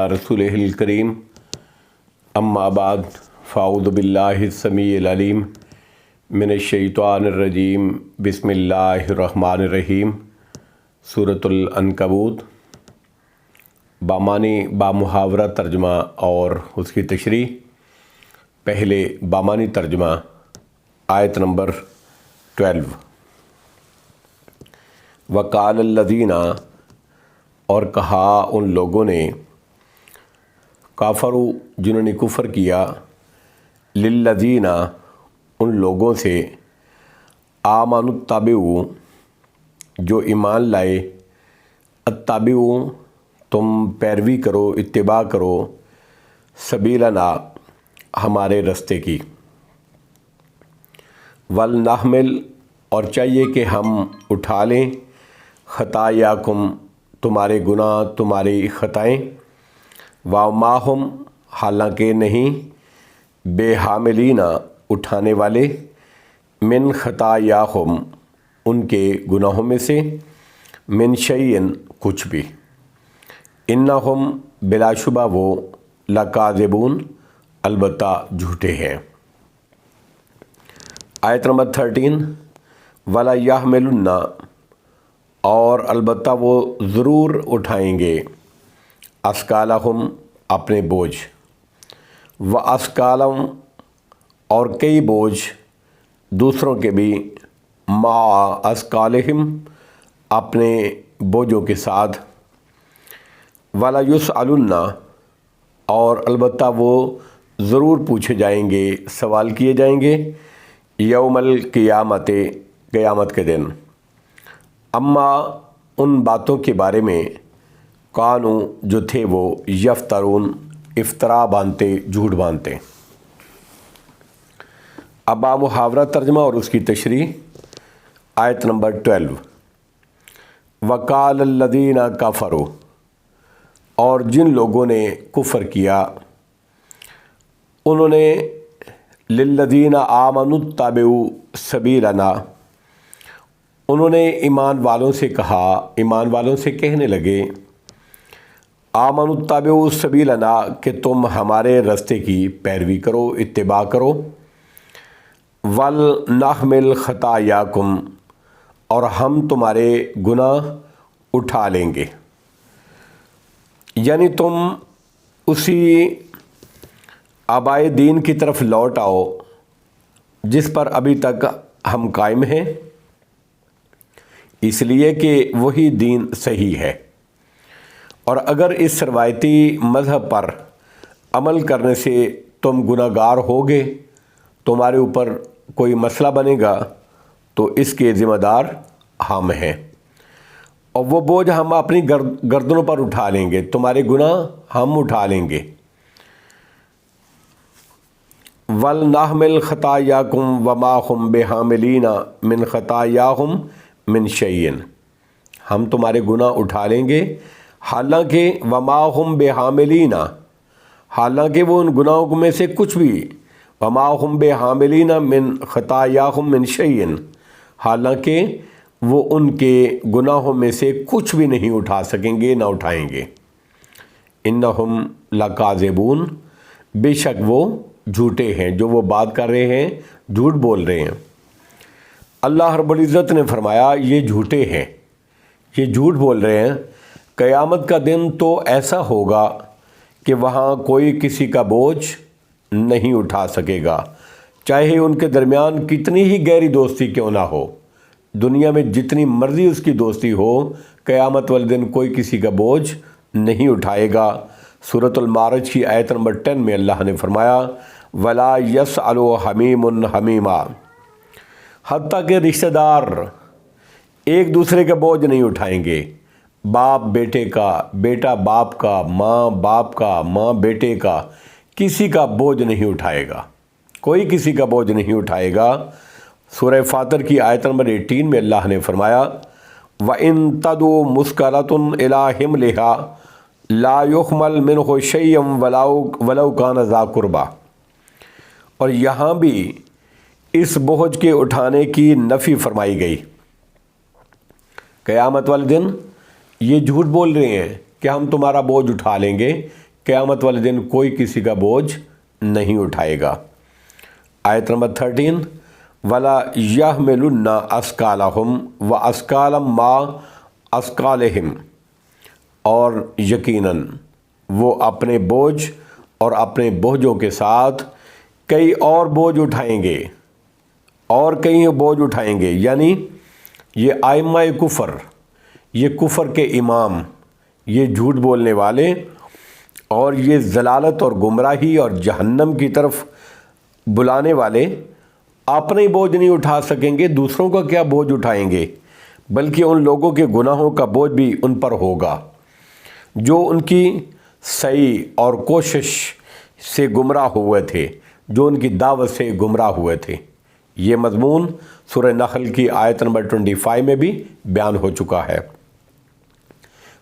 رسولہ الکریم اما بعد فاعوذ باللہ السمیع العلیم من الشیطان الرجیم بسم اللہ الرحمن الرحیم۔ سورۃ العنکبوت بامانی بامحاورہ ترجمہ اور اس کی تشریح۔ پہلے بامانی ترجمہ، آیت نمبر 12۔ وقال الذین، اور کہا ان لوگوں نے، کافروا جنہوں نے کفر کیا، للذین ان لوگوں سے، آمنوا اتبعوا جو ایمان لائے، اتبعوا تم پیروی کرو، اتباع کرو، سبیلنا ہمارے رستے کی، ولنحمل اور چاہیے کہ ہم اٹھا لیں، خطایاکم تمہارے گناہ، تمہاری خطائیں، وما ہم حالانکہ نہیں، بے حاملین اٹھانے والے، من خطایاہم ان کے گناہوں میں سے، من شیئن کچھ بھی، انہم بلا شبہ وہ، لکاذبون البتہ جھوٹے ہیں۔ آیت نمبر 13۔ وَلَيَحْمِلُنَّ اور البتہ وہ ضرور اٹھائیں گے، اثقالہم اپنے بوجھ، وَأَثْقَالًا اور کئی بوجھ دوسروں کے بھی، مع اثقالہم اپنے بوجھوں کے ساتھ، وَلَيُسْأَلُنَّ اور البتہ وہ ضرور پوچھے جائیں گے، سوال کیے جائیں گے، یوم القیامت قیامت کے دن، اما ان باتوں کے بارے میں، کانوا جو تھے وہ، یفترون افطرا باندھتے، جھوٹ باندھتے۔ اب محاورہ ترجمہ اور اس کی تشریح۔ آیت نمبر 12۔ وقال الذین کفروا اور جن لوگوں نے کفر کیا، انہوں نے، للذین آمنوا اتبعوا سبیلنا انہوں نے ایمان والوں سے کہا، ایمان والوں سے کہنے لگے، آمنوا اتبعوا سبیلنا کہ تم ہمارے رستے کی پیروی کرو، اتباع کرو، ولنحمل خطایاکم اور ہم تمہارے گناہ اٹھا لیں گے، یعنی تم اسی آبائے دین کی طرف لوٹ آؤ جس پر ابھی تک ہم قائم ہیں، اس لیے کہ وہی دین صحیح ہے، اور اگر اس روایتی مذہب پر عمل کرنے سے تم گناہ گار ہوگے، تمہارے اوپر کوئی مسئلہ بنے گا، تو اس کے ذمہ دار ہم ہیں، اور وہ بوجھ ہم اپنی گردنوں پر اٹھا لیں گے، تمہارے گناہ ہم اٹھا لیں گے۔ وَلْنَحْمِلْ خَطَایَاكُمْ وَمَا هُمْ بِحَامِلِينَ مِنْ خَطَایَاهُمْ مِنْ شَيْءٍ ہم تمہارے گناہ اٹھا لیں گے، حالانکہ وَمَا هُمْ بِحَامِلِينَ حالانکہ وہ ان گناہوں میں سے کچھ بھی، وَمَا هُمْ بِحَامِلِينَ مِنْ خَطَایَاهُمْ مِنْ شَيْءٍ حالانکہ وہ ان کے گناہوں میں سے کچھ بھی نہیں اٹھا سکیں گے، نہ اٹھائیں گے۔ انہم لکاذبون بے شک وہ جھوٹے ہیں، جو وہ بات کر رہے ہیں جھوٹ بول رہے ہیں۔ اللہ رب العزت نے فرمایا یہ جھوٹے ہیں، یہ جھوٹ بول رہے ہیں۔ قیامت کا دن تو ایسا ہوگا کہ وہاں کوئی کسی کا بوجھ نہیں اٹھا سکے گا، چاہے ان کے درمیان کتنی ہی گہری دوستی کیوں نہ ہو، دنیا میں جتنی مرضی اس کی دوستی ہو، قیامت والے دن کوئی کسی کا بوجھ نہیں اٹھائے گا۔ سورۃ المعارج کی آیت نمبر 10 میں اللہ نے فرمایا، وَلَا يَسْأَلُ حَمِيمٌ حَمِيمًا حتیٰ کہ رشتہ دار ایک دوسرے کا بوجھ نہیں اٹھائیں گے، باپ بیٹے کا، بیٹا باپ کا، ماں باپ کا، ماں بیٹے کا، کسی کا بوجھ نہیں اٹھائے گا، کوئی کسی کا بوجھ نہیں اٹھائے گا۔ سورہ فاطر کی آیت نمبر 18 میں اللہ نے فرمایا، وَإِن تَدْعُ مُثْقَلَةٌ إِلَىٰ حِمْلِهَا لَا يُحْمَلْ مِنْهُ شَيْءٌ وَلَوْ كَانَ ذَا قُرْبَىٰ اور یہاں بھی اس بوجھ کے اٹھانے کی نفی فرمائی گئی۔ قیامت والے دن یہ جھوٹ بول رہے ہیں کہ ہم تمہارا بوجھ اٹھا لیں گے، क़यामत वाले दिन कोई किसी का बोझ नहीं उठाएगा। आयत नंबर 13, वला यहमिलुन्ना अस्कालहुम व अस्कालम मा अस्कालहिम, और यकीनन वो अपने बोझ और अपने बोझों के साथ कई और बोझ उठाएंगे और कई बोझ उठाएंगे। यानी ये आइम्मा कुफ़र, ये कुफ़र के इमाम, ये झूठ बोलने वाले और ये ज़लालत और गुमराही और जहन्नम की तरफ बुलाने वाले अपने बोझ नहीं उठा सकेंगे, दूसरों का क्या बोझ उठाएंगे, बल्कि उन लोगों के गुनाहों का बोझ भी उन पर होगा जो उनकी सही और कोशिश से गुमराह हुए थे, जो उनकी दावत से गुमराह हुए थे। ये मज़मून सूरह नहल की आयत नंबर 25 में भी बयान हो चुका है।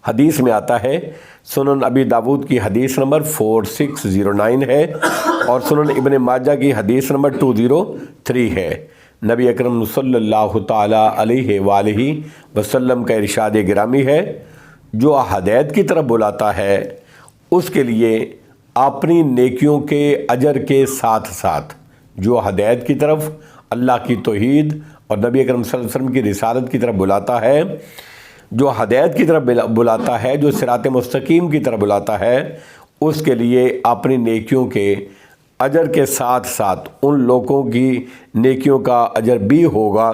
हदीस में आता है, सुनन अबी दाऊद की हदीस नंबर 4609 है और सुनन इब्न माजा की हदीस नंबर 203 है। नबी अकरम सल्लल्लाहु ताला अलैहि वालैहि वसल्लम का इरशाद गिरामी है, जो हदायत की तरफ बुलाता है उसके लिए अपनी नेकियों के अजर के साथ साथ, जो हदायत की तरफ, अल्लाह की तौहीद और नबी अकरम सल्लल्लाहु अलैहि वसल्लम की रिसालत की तरफ बुलाता है, जो हदायत की तरफ बुलाता है, जो सिरात मुस्तकीम की तरफ बुलाता है, उसके लिए अपनी नेकियों के अजर के साथ साथ उन लोगों की नेकियों का अजर भी होगा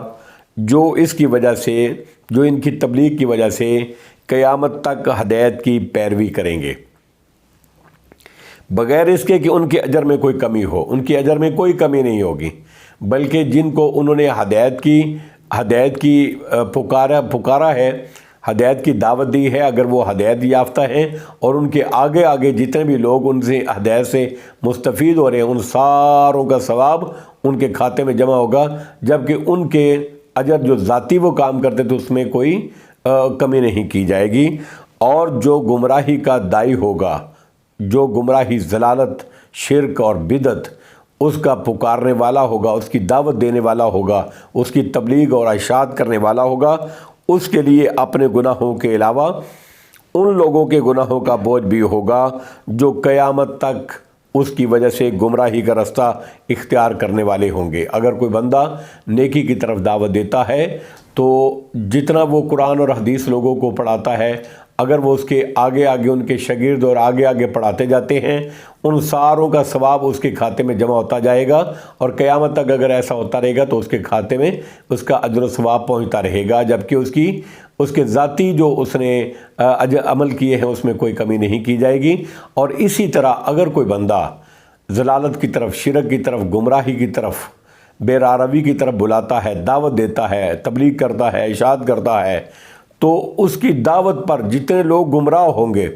जो इसकी वजह से, जो इनकी तबलीग की वजह से क़यामत तक हदायत की पैरवी करेंगे, बग़ैर इसके कि उनके अजर में कोई कमी हो। उनके अजर में कोई कमी नहीं होगी, बल्कि जिनको उन्होंने हदायत की पुकारा है, हदायत की दावत दी है, अगर वो हदायत याफ्ता हैं और उनके आगे आगे जितने भी लोग उनसे हदायत से मुस्तफ़ीद हो रहे हैं, उन सारों का सवाब उनके खाते में जमा होगा, जबकि उनके अजर जो ज़ाती वो काम करते थे उसमें कोई कमी नहीं की जाएगी। और जो गुमराही का दाई होगा, जो गुमराही, ज़लालत, शिरक और बिदत उसका पुकारने वाला होगा, उसकी दावत देने वाला होगा, उसकी तबलीग और इरशाद करने वाला होगा, उसके लिए अपने गुनाहों के अलावा उन लोगों के गुनाहों का बोझ भी होगा जो क़यामत तक उसकी वजह से गुमराही का रास्ता इख्तियार करने वाले होंगे। अगर कोई बंदा नेकी की तरफ दावत देता है तो जितना वो कुरान और हदीस लोगों को पढ़ाता है, अगर वो उसके आगे आगे उनके शागिर्द और आगे आगे पढ़ाते जाते हैं, उन सारों का सवाब उसके खाते में जमा होता जाएगा और क़यामत तक अगर ऐसा होता रहेगा तो उसके खाते में उसका अजर सवाब पहुंचता रहेगा, जबकि उसके ज़ाती जो उसने अमल किए हैं उसमें कोई कमी नहीं की जाएगी। और इसी तरह अगर कोई बंदा ज़लालत की तरफ, शिरक की तरफ, गुमराही की तरफ, बेरारवी की तरफ बुलाता है, दावत देता है, तबलीग करता है, इरशाद करता है, तो उसकी दावत पर जितने लोग गुमराह होंगे,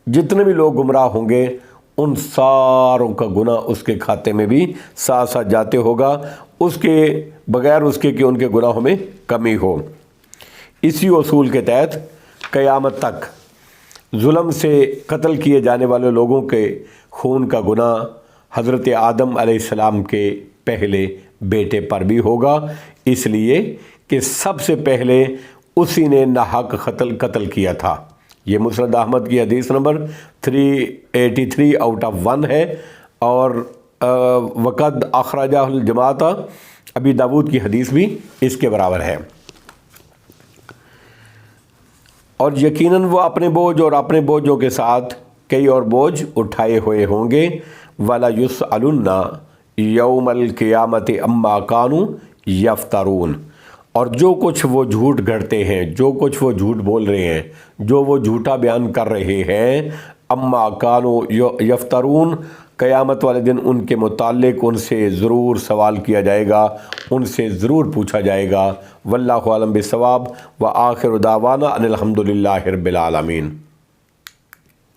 जितने भी लोग गुमराह होंगे, उन सारों का गुनाह उसके खाते में भी साथ साथ जाते होगा, उसके बग़ैर उसके कि उनके गुनाहों में कमी हो। इसी उसूल के तहत क़यामत तक जुल्म से कत्ल किए जाने वाले लोगों के खून का गुनाह हज़रत आदम अलैहिस्सलाम के पहले बेटे पर भी होगा, इसलिए कि सबसे पहले उसी ने नाहक कत्ल किया था। ये मुस्नद अहमद की हदीस नंबर 383 आउट ऑफ 1 है और वक़द अखरजाहुल जमात अबी दाऊद की हदीस भी इसके बराबर है। और यकीनन वो अपने बोझ और अपने बोझों के साथ कई और बोझ उठाए हुए होंगे। वला युसअलुन्ना यौमल क़ियामति अम्मा कानू यफ्तरून, और जो कुछ वो झूठ गढ़ते हैं, जो कुछ वो झूठ बोल रहे हैं, जो वो झूठा बयान कर रहे हैं, अम्मा कानू यफ्तरून, क़यामत वाले दिन उनके मुताल्लिक़ उनसे ज़रूर सवाल किया जाएगा, उनसे ज़रूर पूछा जाएगा। वल्लाहु आलम बिस्सवाब व आखिर दावाना अनिल हम्दुलिल्लाहि रब्बिल आलमीन।